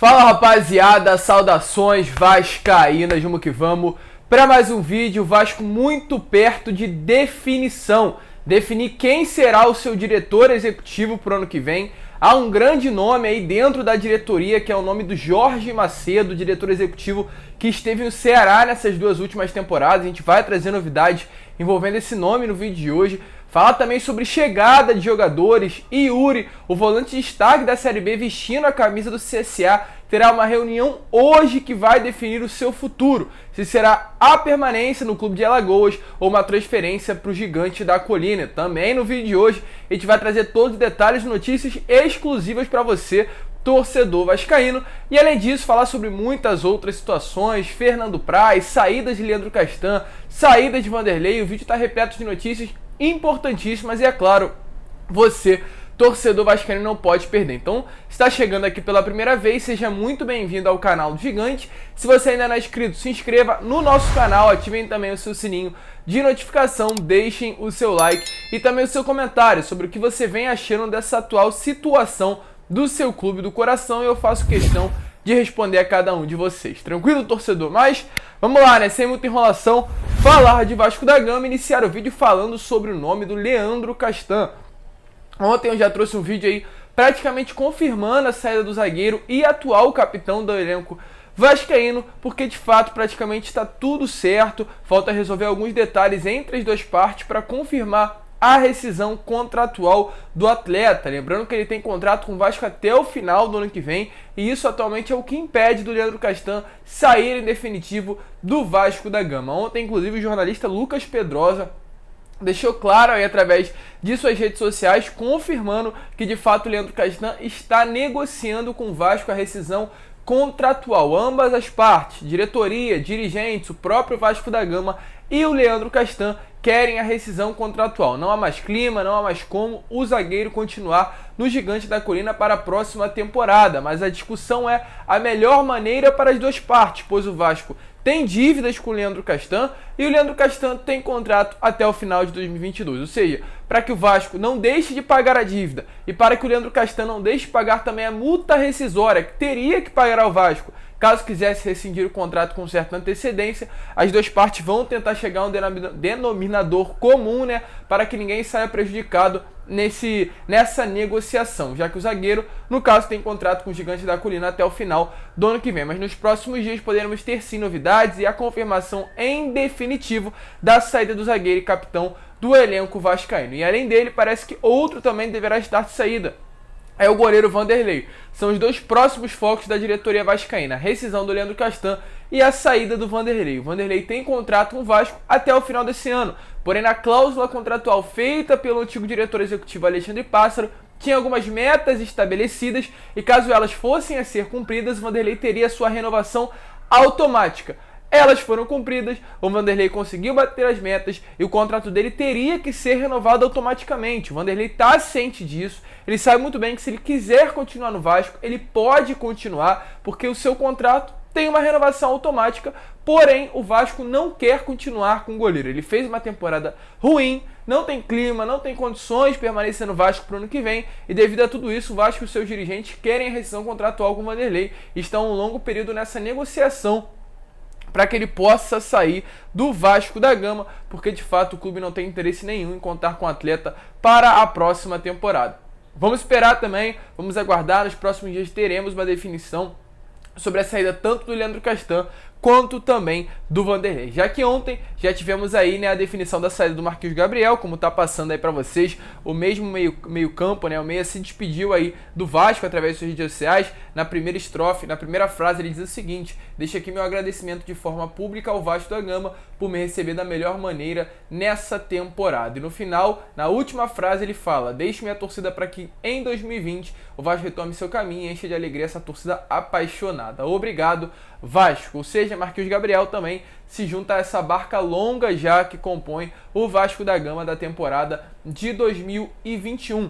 Fala rapaziada, saudações vascaínas, vamos que vamos para mais um vídeo. Vasco muito perto de definição, definir quem será o seu diretor executivo para o ano que vem. Há um grande nome aí dentro da diretoria, que é o nome do Jorge Macedo, diretor executivo que esteve no Ceará nessas duas últimas temporadas. A gente vai trazer novidades envolvendo esse nome no vídeo de hoje. Falar também sobre chegada de jogadores. Yuri, o volante de destaque da Série B, vestindo a camisa do CSA, terá uma reunião hoje que vai definir o seu futuro. Se será a permanência no clube de Alagoas ou uma transferência para o Gigante da Colina. Também no vídeo de hoje a gente vai trazer todos os detalhes e notícias exclusivas para você, torcedor vascaíno, e além disso falar sobre muitas outras situações. Fernando Praz, saídas de Leandro Castan, saída de Vanderlei. O vídeo está repleto de notícias importantíssimas e, é claro, você, torcedor vascaíno, não pode perder. Então, se está chegando aqui pela primeira vez, seja muito bem-vindo ao canal do Gigante. Se você ainda não é inscrito, se inscreva no nosso canal, ativem também o seu sininho de notificação, deixem o seu like e também o seu comentário sobre o que você vem achando dessa atual situação do seu clube do coração, e eu faço questão de responder a cada um de vocês. Tranquilo, torcedor? Mas vamos lá, né? Sem muita enrolação, falar de Vasco da Gama, iniciar o vídeo falando sobre o nome do Leandro Castan. Ontem eu já trouxe um vídeo aí praticamente confirmando a saída do zagueiro e atual capitão do elenco vascaíno, porque de fato praticamente está tudo certo. Falta resolver alguns detalhes entre as duas partes para confirmar a rescisão contratual do atleta. Lembrando que ele tem contrato com o Vasco até o final do ano que vem, e isso atualmente é o que impede do Leandro Castan sair em definitivo do Vasco da Gama. Ontem, inclusive, o jornalista Lucas Pedrosa deixou claro aí através de suas redes sociais, confirmando que de fato o Leandro Castan está negociando com o Vasco a rescisão contratual. Ambas as partes, diretoria, dirigentes, o próprio Vasco da Gama e o Leandro Castan, querem a rescisão contratual. Não há mais clima, não há mais como o zagueiro continuar no Gigante da Colina para a próxima temporada, mas a discussão é a melhor maneira para as duas partes, pois o Vasco tem dívidas com o Leandro Castan e o Leandro Castan tem contrato até o final de 2022, ou seja, para que o Vasco não deixe de pagar a dívida e para que o Leandro Castan não deixe de pagar também a multa rescisória que teria que pagar ao Vasco caso quisesse rescindir o contrato com certa antecedência, as duas partes vão tentar chegar a um denominador comum, né, para que ninguém saia prejudicado nessa negociação, já que o zagueiro, no caso, tem contrato com o Gigante da Colina até o final do ano que vem. Mas nos próximos dias poderemos ter sim novidades e a confirmação em definitivo da saída do zagueiro e capitão do elenco vascaíno. E além dele, parece que outro também deverá estar de saída. É o goleiro Vanderlei. São os dois próximos focos da diretoria vascaína: a rescisão do Leandro Castan e a saída do Vanderlei. O Vanderlei tem contrato com o Vasco até o final desse ano, porém na cláusula contratual feita pelo antigo diretor executivo Alexandre Pássaro, tinha algumas metas estabelecidas e caso elas fossem a ser cumpridas, o Vanderlei teria sua renovação automática. Elas foram cumpridas, o Vanderlei conseguiu bater as metas e o contrato dele teria que ser renovado automaticamente. O Vanderlei está ciente disso, ele sabe muito bem que se ele quiser continuar no Vasco, ele pode continuar, porque o seu contrato tem uma renovação automática, porém o Vasco não quer continuar com o goleiro. Ele fez uma temporada ruim, não tem clima, não tem condições de permanecer no Vasco para o ano que vem, e devido a tudo isso, o Vasco e os seus dirigentes querem a rescisão contratual com o Vanderlei e estão um longo período nessa negociação para que ele possa sair do Vasco da Gama, porque de fato o clube não tem interesse nenhum em contar com o atleta para a próxima temporada. Vamos esperar também, vamos aguardar, nos próximos dias teremos uma definição sobre a saída tanto do Leandro Castan quanto também do Vanderlei. Já que ontem já tivemos aí, né, a definição da saída do Marquinhos Gabriel, como tá passando aí para vocês, o mesmo meio campo, né, o meia se despediu aí do Vasco através de suas redes sociais. Na primeira estrofe, na primeira frase, ele diz o seguinte: deixa aqui meu agradecimento de forma pública ao Vasco da Gama por me receber da melhor maneira nessa temporada. E no final, na última frase, ele fala: deixe minha torcida para que em 2020 o Vasco retome seu caminho e encha de alegria essa torcida apaixonada. Obrigado, Vasco. Ou seja, Marquinhos Gabriel também se junta a essa barca longa já que compõe o Vasco da Gama da temporada de 2021.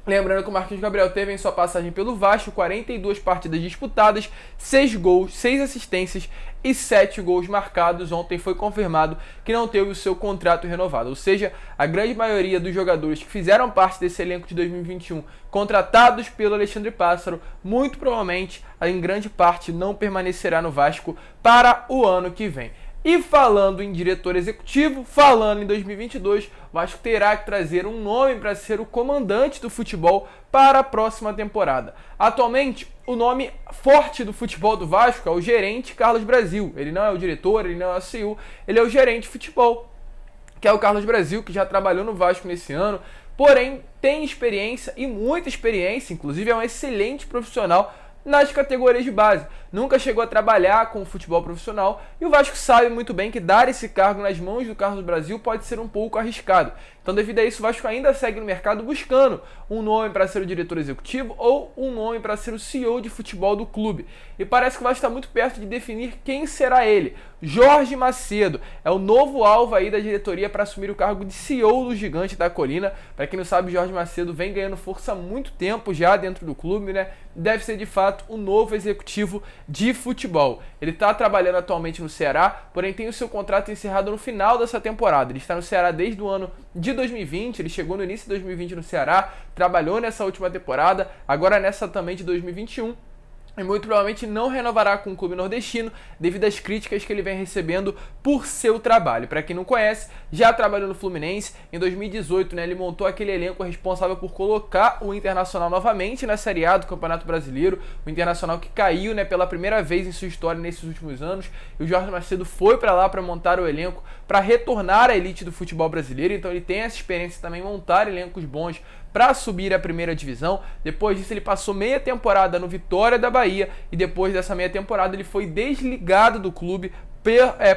Lembrando que o Marquinhos Gabriel teve em sua passagem pelo Vasco 42 partidas disputadas, 6 gols, 6 assistências e 7 gols marcados. Ontem foi confirmado que não teve o seu contrato renovado, ou seja, a grande maioria dos jogadores que fizeram parte desse elenco de 2021, contratados pelo Alexandre Pássaro, muito provavelmente, em grande parte, não permanecerá no Vasco para o ano que vem. E falando em diretor executivo, falando em 2022, o Vasco terá que trazer um nome para ser o comandante do futebol para a próxima temporada. Atualmente, o nome forte do futebol do Vasco é o gerente Carlos Brasil. Ele não é o diretor, ele não é o CEO, ele é o gerente de futebol, que é o Carlos Brasil, que já trabalhou no Vasco nesse ano, porém tem experiência e muita experiência, inclusive é um excelente profissional nas categorias de base. Nunca chegou a trabalhar com o futebol profissional e o Vasco sabe muito bem que dar esse cargo nas mãos do Carlos Brasil pode ser um pouco arriscado. Então, devido a isso, o Vasco ainda segue no mercado buscando um nome para ser o diretor executivo ou um nome para ser o CEO de futebol do clube. E parece que o Vasco está muito perto de definir quem será ele. Jorge Macedo é o novo alvo aí da diretoria para assumir o cargo de CEO do Gigante da Colina. Para quem não sabe, Jorge Macedo vem ganhando força há muito tempo já dentro do clube, né? Deve ser de fato o novo executivo de futebol. Ele está trabalhando atualmente no Ceará, porém tem o seu contrato encerrado no final dessa temporada. Ele está no Ceará desde o ano de 2020, ele chegou no início de 2020 no Ceará, trabalhou nessa última temporada, agora nessa também de 2021. E muito provavelmente não renovará com o clube nordestino devido às críticas que ele vem recebendo por seu trabalho. Para quem não conhece, já trabalhou no Fluminense. Em 2018, né, ele montou aquele elenco responsável por colocar o Internacional novamente na Série A do Campeonato Brasileiro. O Internacional que caiu, né, pela primeira vez em sua história nesses últimos anos. E o Jorge Macedo foi para lá para montar o elenco, para retornar à elite do futebol brasileiro. Então ele tem essa experiência também, montar elencos bons para subir à primeira divisão. Depois disso ele passou meia temporada no Vitória da Bahia e depois dessa meia temporada ele foi desligado do clube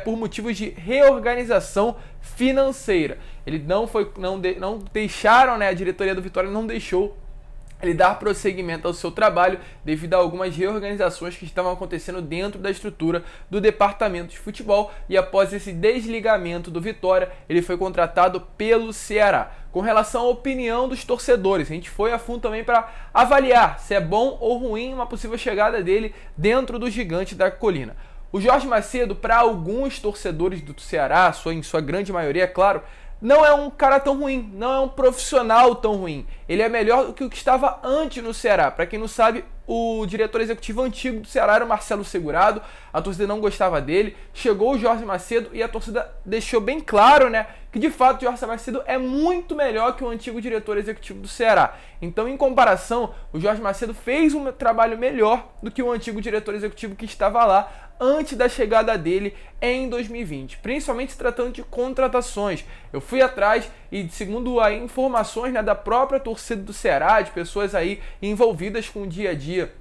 por motivos de reorganização financeira. Ele não deixaram, né, a diretoria do Vitória não deixou ele dar prosseguimento ao seu trabalho devido a algumas reorganizações que estavam acontecendo dentro da estrutura do departamento de futebol, e após esse desligamento do Vitória, ele foi contratado pelo Ceará. Com relação à opinião dos torcedores, a gente foi a fundo também para avaliar se é bom ou ruim uma possível chegada dele dentro do Gigante da Colina. O Jorge Macedo, para alguns torcedores do Ceará, em sua grande maioria, é claro, não é um cara tão ruim, não é um profissional tão ruim. Ele é melhor do que o que estava antes no Ceará. Para quem não sabe, o diretor executivo antigo do Ceará era o Marcelo Segurado, a torcida não gostava dele, chegou o Jorge Macedo e a torcida deixou bem claro, né, que de fato o Jorge Macedo é muito melhor que o antigo diretor executivo do Ceará. Então, em comparação, o Jorge Macedo fez um trabalho melhor do que o antigo diretor executivo que estava lá antes da chegada dele em 2020, principalmente se tratando de contratações. Eu fui atrás e, segundo aí informações, né, da própria torcida do Ceará, de pessoas aí envolvidas com o dia a dia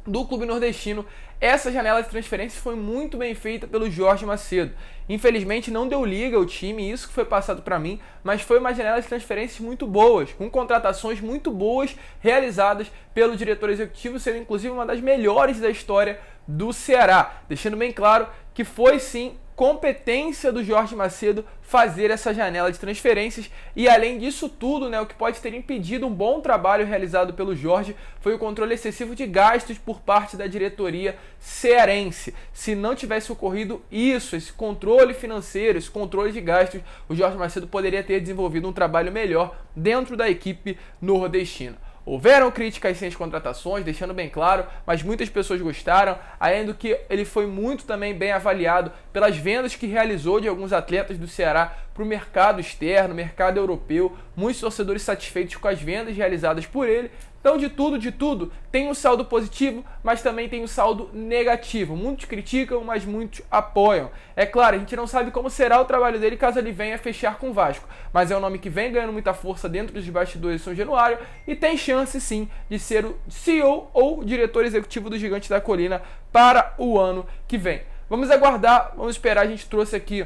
do clube nordestino, essa janela de transferências foi muito bem feita pelo Jorge Macedo. Infelizmente não deu liga ao time, isso que foi passado para mim, mas foi uma janela de transferências muito boas, com contratações muito boas realizadas pelo diretor executivo, sendo inclusive uma das melhores da história do Ceará, deixando bem claro que foi sim competência do Jorge Macedo fazer essa janela de transferências. E além disso tudo, né, o que pode ter impedido um bom trabalho realizado pelo Jorge foi o controle excessivo de gastos por parte da diretoria cearense. Se não tivesse ocorrido isso, esse controle financeiro, esse controle de gastos, o Jorge Macedo poderia ter desenvolvido um trabalho melhor dentro da equipe nordestina. Houveram críticas sem as contratações, deixando bem claro, mas muitas pessoas gostaram, além do que ele foi muito também bem avaliado pelas vendas que realizou de alguns atletas do Ceará para o mercado externo, mercado europeu, muitos torcedores satisfeitos com as vendas realizadas por ele. Então, de tudo, tem um saldo positivo, mas também tem um saldo negativo. Muitos criticam, mas muitos apoiam. É claro, a gente não sabe como será o trabalho dele caso ele venha fechar com o Vasco, mas é um nome que vem ganhando muita força dentro dos bastidores de São Januário e tem chance sim de ser o CEO ou diretor executivo do Gigante da Colina para o ano que vem. Vamos aguardar, vamos esperar. A gente trouxe aqui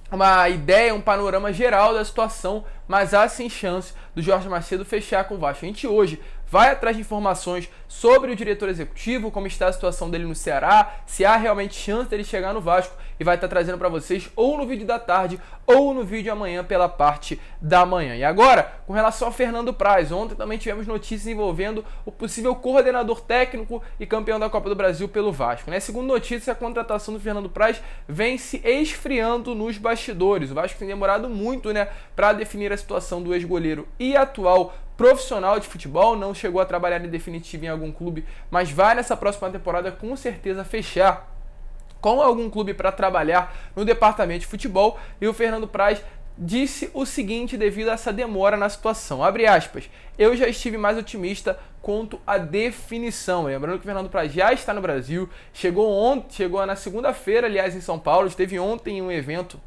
uma ideia, um panorama geral da situação, mas há sim chance do Jorge Macedo fechar com o Vasco. A gente hoje vai atrás de informações sobre o diretor executivo, como está a situação dele no Ceará, se há realmente chance dele chegar no Vasco, e vai estar trazendo para vocês ou no vídeo da tarde ou no vídeo amanhã pela parte da manhã. E agora, com relação ao Fernando Praz, ontem também tivemos notícias envolvendo o possível coordenador técnico e campeão da Copa do Brasil pelo Vasco, né? Segundo notícia, a contratação do Fernando Praz vem se esfriando nos bastidores. O Vasco tem demorado muito, né, para definir a situação do ex-goleiro e atual profissional de futebol, não chegou a trabalhar em definitivo em algum clube, mas vai nessa próxima temporada com certeza fechar com algum clube para trabalhar no departamento de futebol. E o Fernando Praz disse o seguinte devido a essa demora na situação, abre aspas, eu já estive mais otimista quanto à definição. Lembrando que o Fernando Praz já está no Brasil, chegou na segunda-feira, aliás, em São Paulo, esteve ontem em um evento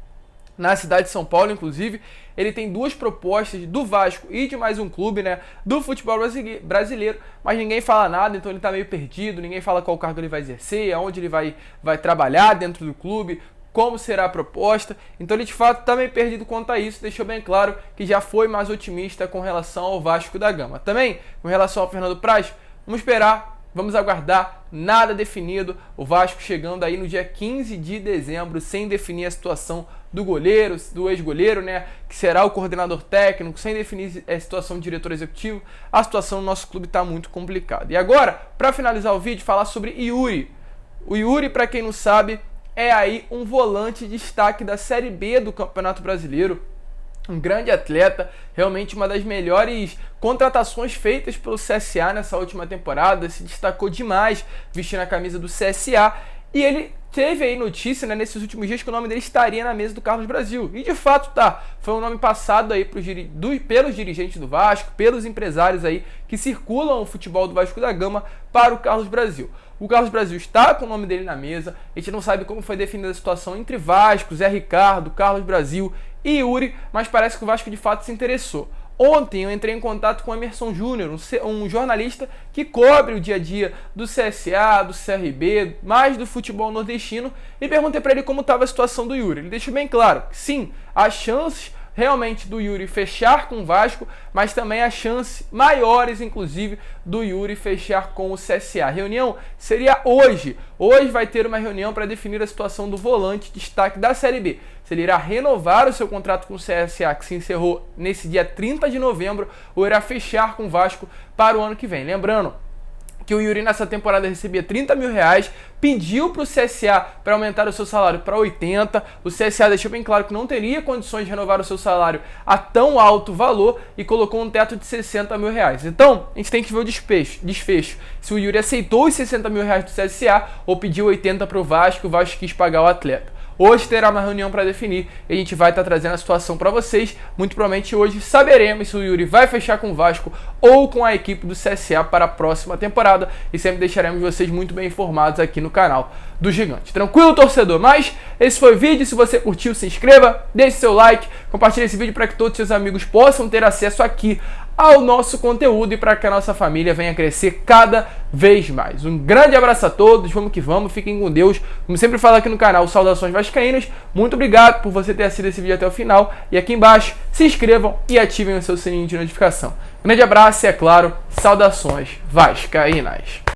na cidade de São Paulo, inclusive. Ele tem duas propostas do Vasco e de mais um clube, né, do futebol brasileiro, mas ninguém fala nada, então ele tá meio perdido, ninguém fala qual cargo ele vai exercer, aonde ele vai trabalhar dentro do clube, como será a proposta. Então ele de fato tá meio perdido quanto a isso, deixou bem claro que já foi mais otimista com relação ao Vasco da Gama. Também, com relação ao Fernando Praz, vamos esperar, vamos aguardar, nada definido, o Vasco chegando aí no dia 15 de dezembro, sem definir a situação do goleiro, do ex-goleiro, né, que será o coordenador técnico, sem definir a situação do diretor executivo. A situação do nosso clube está muito complicada. E agora, para finalizar o vídeo, falar sobre Yuri. O Yuri, para quem não sabe, é aí um volante de destaque da Série B do Campeonato Brasileiro. Um grande atleta, realmente uma das melhores contratações feitas pelo CSA nessa última temporada, se destacou demais vestindo a camisa do CSA, e ele teve aí notícia, né, nesses últimos dias que o nome dele estaria na mesa do Carlos Brasil, e de fato tá, foi um nome passado aí pelos dirigentes do Vasco, pelos empresários aí que circulam o futebol do Vasco da Gama para o Carlos Brasil. O Carlos Brasil está com o nome dele na mesa, a gente não sabe como foi definida a situação entre Vasco, Zé Ricardo, Carlos Brasil e Yuri, mas parece que o Vasco de fato se interessou. Ontem eu entrei em contato com o Emerson Júnior, um jornalista que cobre o dia a dia do CSA, do CRB, mais do futebol nordestino, e perguntei para ele como estava a situação do Yuri. Ele deixou bem claro que sim, há chances realmente do Yuri fechar com o Vasco, mas também há chances maiores, inclusive, do Yuri fechar com o CSA. A reunião seria hoje. Hoje vai ter uma reunião para definir a situação do volante destaque da Série B. Se ele irá renovar o seu contrato com o CSA, que se encerrou nesse dia 30 de novembro, ou irá fechar com o Vasco para o ano que vem. Lembrando que o Yuri nessa temporada recebia 30 mil reais, pediu para o CSA para aumentar o seu salário para 80, o CSA deixou bem claro que não teria condições de renovar o seu salário a tão alto valor e colocou um teto de 60 mil reais. Então, a gente tem que ver o desfecho. Se o Yuri aceitou os 60 mil reais do CSA ou pediu 80 para o Vasco quis pagar o atleta. Hoje terá uma reunião para definir e a gente vai estar trazendo a situação para vocês. Muito provavelmente hoje saberemos se o Yuri vai fechar com o Vasco ou com a equipe do CSA para a próxima temporada, e sempre deixaremos vocês muito bem informados aqui no canal do Gigante. Tranquilo, torcedor? Mas esse foi o vídeo. Se você curtiu, se inscreva, deixe seu like, compartilhe esse vídeo para que todos seus amigos possam ter acesso aqui ao nosso conteúdo e para que a nossa família venha crescer cada vez mais. Um grande abraço a todos, vamos que vamos, fiquem com Deus. Como sempre falo aqui no canal, saudações vascaínas. Muito obrigado por você ter assistido esse vídeo até o final. E aqui embaixo, se inscrevam e ativem o seu sininho de notificação. Grande abraço e, é claro, saudações vascaínas.